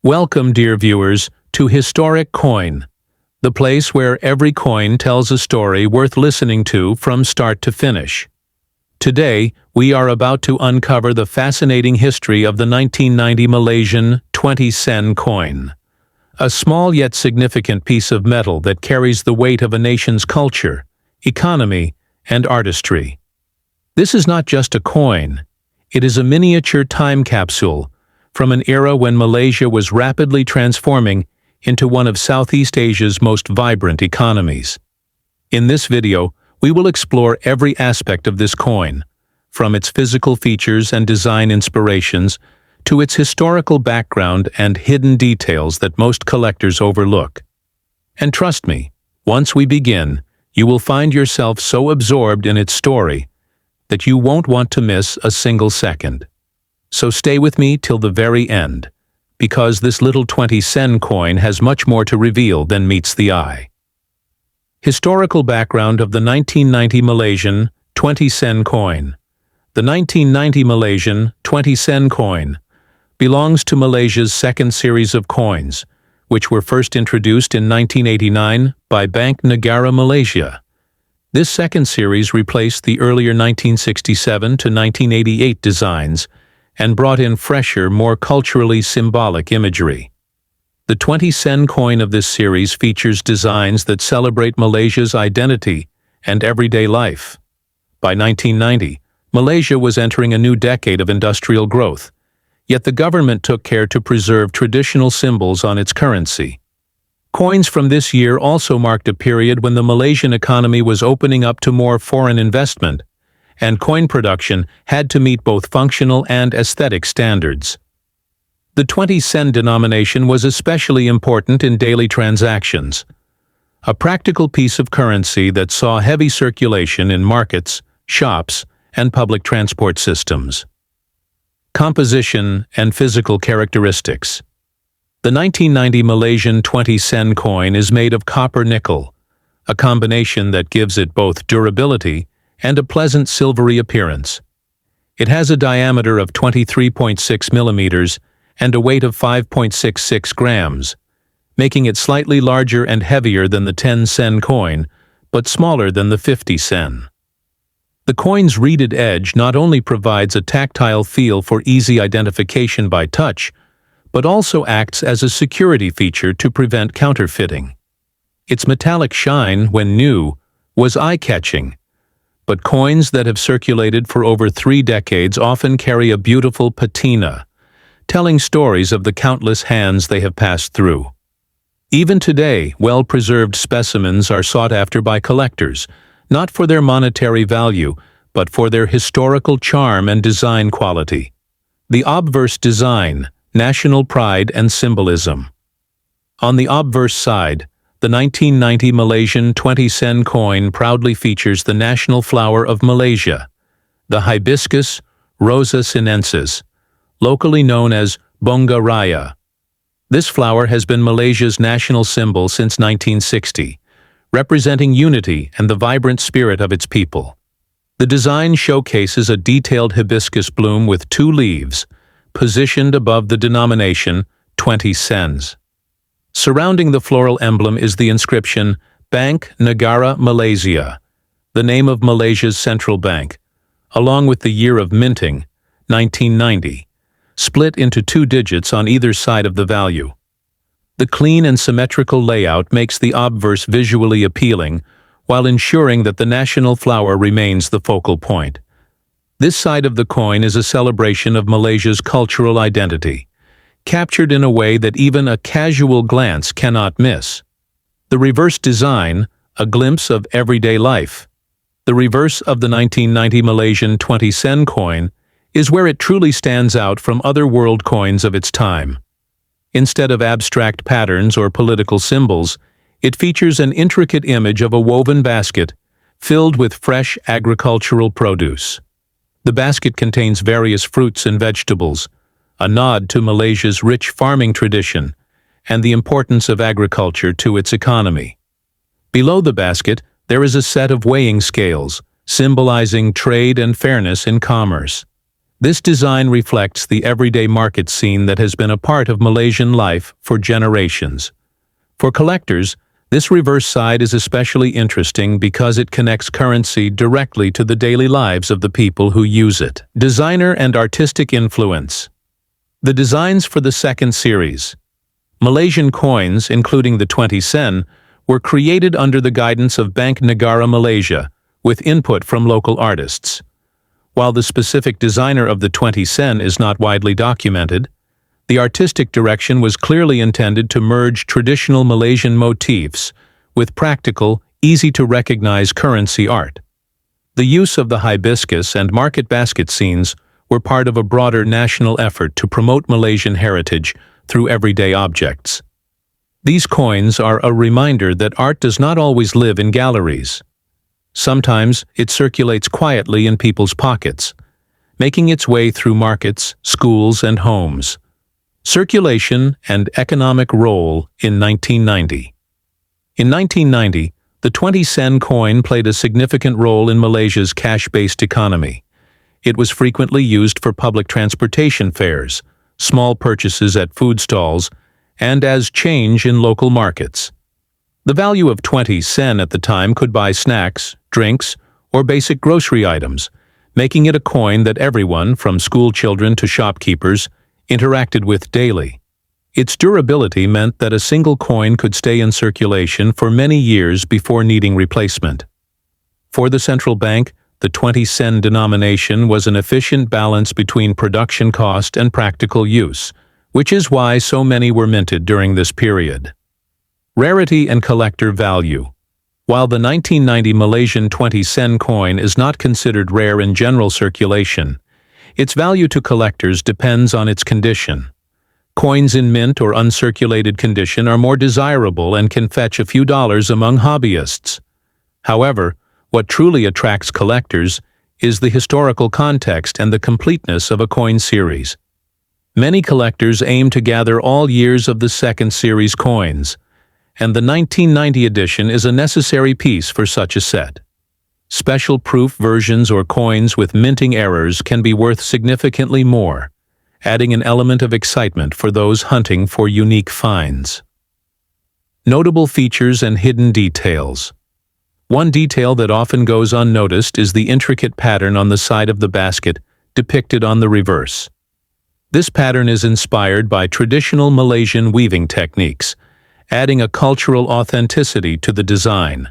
Welcome, dear viewers, to Historic Coin, the place where every coin tells a story worth listening to from start to finish. Today, we are about to uncover the fascinating history of the 1990 Malaysian 20 sen coin, a small yet significant piece of metal that carries the weight of a nation's culture, economy, and artistry. This is not just a coin, it is a miniature time capsule from an era when Malaysia was rapidly transforming into one of Southeast Asia's most vibrant economies. In this video, we will explore every aspect of this coin, from its physical features and design inspirations to its historical background and hidden details that most collectors overlook. And trust me, once we begin, you will find yourself so absorbed in its story that you won't want to miss a single second. So stay with me till the very end, because this little 20 sen coin has much more to reveal than meets the eye. Historical background of the 1990 Malaysian 20 sen coin. The 1990 Malaysian 20 sen coin belongs to Malaysia's second series of coins, which were first introduced in 1989 by Bank Negara Malaysia. This second series replaced the earlier 1967 to 1988 designs and brought in fresher, more culturally symbolic imagery. The 20 sen coin of this series features designs that celebrate Malaysia's identity and everyday life. By 1990, Malaysia was entering a new decade of industrial growth, yet the government took care to preserve traditional symbols on its currency. Coins from this year also marked a period when the Malaysian economy was opening up to more foreign investment, and coin production had to meet both functional and aesthetic standards. The 20 sen denomination was especially important in daily transactions, a practical piece of currency that saw heavy circulation in markets, shops, and public transport systems. Composition and physical characteristics. The 1990 Malaysian 20 sen coin is made of copper-nickel, a combination that gives it both durability and a pleasant silvery appearance. It has a diameter of 23.6 millimeters and a weight of 5.66 grams, making it slightly larger and heavier than the 10 sen coin, but smaller than the 50 sen. The coin's reeded edge not only provides a tactile feel for easy identification by touch, but also acts as a security feature to prevent counterfeiting. Its metallic shine, when new, was eye-catching, but coins that have circulated for over 3 decades often carry a beautiful patina, telling stories of the countless hands they have passed through. Even today, well-preserved specimens are sought after by collectors, not for their monetary value, but for their historical charm and design quality. The obverse design, national pride and symbolism. On the obverse side, the 1990 Malaysian 20 sen coin proudly features the national flower of Malaysia, the hibiscus Rosa sinensis, locally known as Bunga Raya. This flower has been Malaysia's national symbol since 1960, representing unity and the vibrant spirit of its people. The design showcases a detailed hibiscus bloom with 2 leaves, positioned above the denomination 20 sens. Surrounding the floral emblem is the inscription Bank Negara Malaysia, the name of Malaysia's central bank, along with the year of minting, 1990, split into 2 digits on either side of the value. The clean and symmetrical layout makes the obverse visually appealing, while ensuring that the national flower remains the focal point. This side of the coin is a celebration of Malaysia's cultural identity, captured in a way that even a casual glance cannot miss. The reverse design, a glimpse of everyday life. The reverse of the 1990 Malaysian 20 sen coin is where it truly stands out from other world coins of its time. Instead of abstract patterns or political symbols, it features an intricate image of a woven basket filled with fresh agricultural produce. The basket contains various fruits and vegetables, a nod to Malaysia's rich farming tradition and the importance of agriculture to its economy. Below the basket, there is a set of weighing scales, symbolizing trade and fairness in commerce. This design reflects the everyday market scene that has been a part of Malaysian life for generations. For collectors, this reverse side is especially interesting because it connects currency directly to the daily lives of the people who use it. Designer and artistic influence. The designs for the second series. Malaysian coins, including the 20 sen, were created under the guidance of Bank Negara Malaysia, with input from local artists. While the specific designer of the 20 sen is not widely documented, the artistic direction was clearly intended to merge traditional Malaysian motifs with practical, easy-to-recognize currency art. The use of the hibiscus and market basket scenes were part of a broader national effort to promote Malaysian heritage through everyday objects. These coins are a reminder that art does not always live in galleries. Sometimes it circulates quietly in people's pockets, making its way through markets, schools, and homes. Circulation and economic role in 1990. In 1990, the 20 sen coin played a significant role in Malaysia's cash-based economy. It was frequently used for public transportation fares, small purchases at food stalls, and as change in local markets. The value of 20 sen at the time could buy snacks, drinks, or basic grocery items, making it a coin that everyone, from school children to shopkeepers, interacted with daily. Its durability meant that a single coin could stay in circulation for many years before needing replacement. For the central bank, the 20 sen denomination was an efficient balance between production cost and practical use, which is why so many were minted during this period. Rarity and collector value. While the 1990 Malaysian 20 sen coin is not considered rare in general circulation, its value to collectors depends on its condition. Coins in mint or uncirculated condition are more desirable and can fetch a few dollars among hobbyists. However, what truly attracts collectors is the historical context and the completeness of a coin series. Many collectors aim to gather all years of the second series coins, and the 1990 edition is a necessary piece for such a set. Special proof versions or coins with minting errors can be worth significantly more, adding an element of excitement for those hunting for unique finds. Notable features and hidden details. One detail that often goes unnoticed is the intricate pattern on the side of the basket depicted on the reverse. This pattern is inspired by traditional Malaysian weaving techniques, adding a cultural authenticity to the design.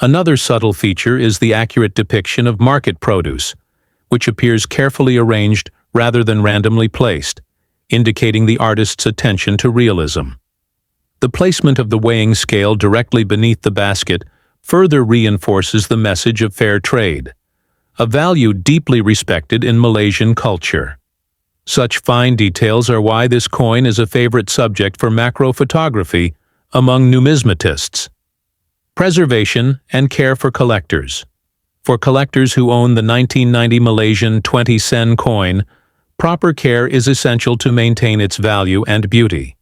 Another subtle feature is the accurate depiction of market produce, which appears carefully arranged rather than randomly placed, indicating the artist's attention to realism. The placement of the weighing scale directly beneath the basket further reinforces the message of fair trade, a value deeply respected in Malaysian culture. Such fine details are why this coin is a favorite subject for macro photography among numismatists. Preservation and care for collectors. For collectors who own the 1990 Malaysian 20 sen coin, proper care is essential to maintain its value and beauty.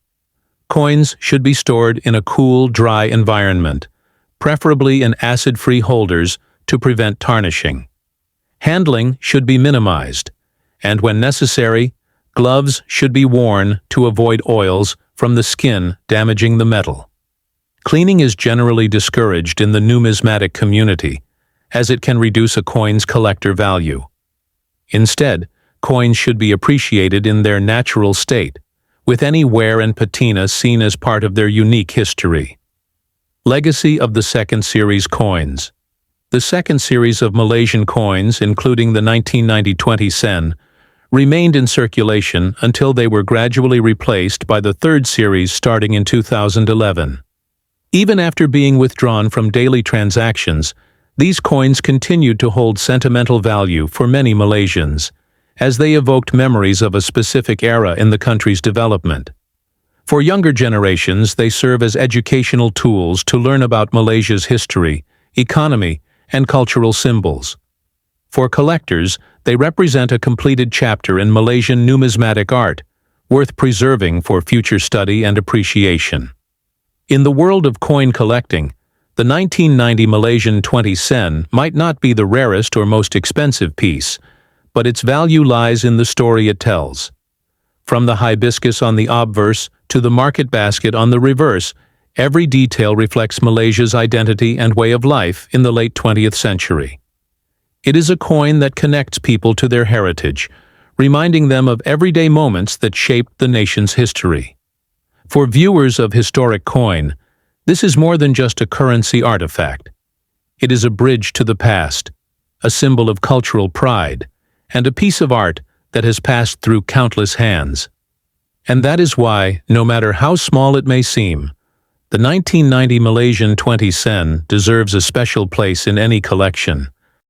Coins should be stored in a cool, dry environment, preferably in acid-free holders to prevent tarnishing. Handling should be minimized, and when necessary, gloves should be worn to avoid oils from the skin damaging the metal. Cleaning is generally discouraged in the numismatic community, as it can reduce a coin's collector value. Instead, coins should be appreciated in their natural state, with any wear and patina seen as part of their unique history. Legacy of the second series coins. The second series of Malaysian coins, including the 1990 20 sen, remained in circulation until they were gradually replaced by the third series starting in 2011. Even after being withdrawn from daily transactions, these coins continued to hold sentimental value for many Malaysians, as they evoked memories of a specific era in the country's development. For younger generations, they serve as educational tools to learn about Malaysia's history, economy, and cultural symbols. For collectors, they represent a completed chapter in Malaysian numismatic art, worth preserving for future study and appreciation. In the world of coin collecting, the 1990 Malaysian 20 sen might not be the rarest or most expensive piece, but its value lies in the story it tells. From the hibiscus on the obverse to the market basket on the reverse, every detail reflects Malaysia's identity and way of life in the late 20th century. It is a coin that connects people to their heritage, reminding them of everyday moments that shaped the nation's history. For viewers of historic coin, this is more than just a currency artifact. It is a bridge to the past, a symbol of cultural pride, and a piece of art that has passed through countless hands. And that is why, no matter how small it may seem, the 1990 Malaysian 20 sen deserves a special place in any collection.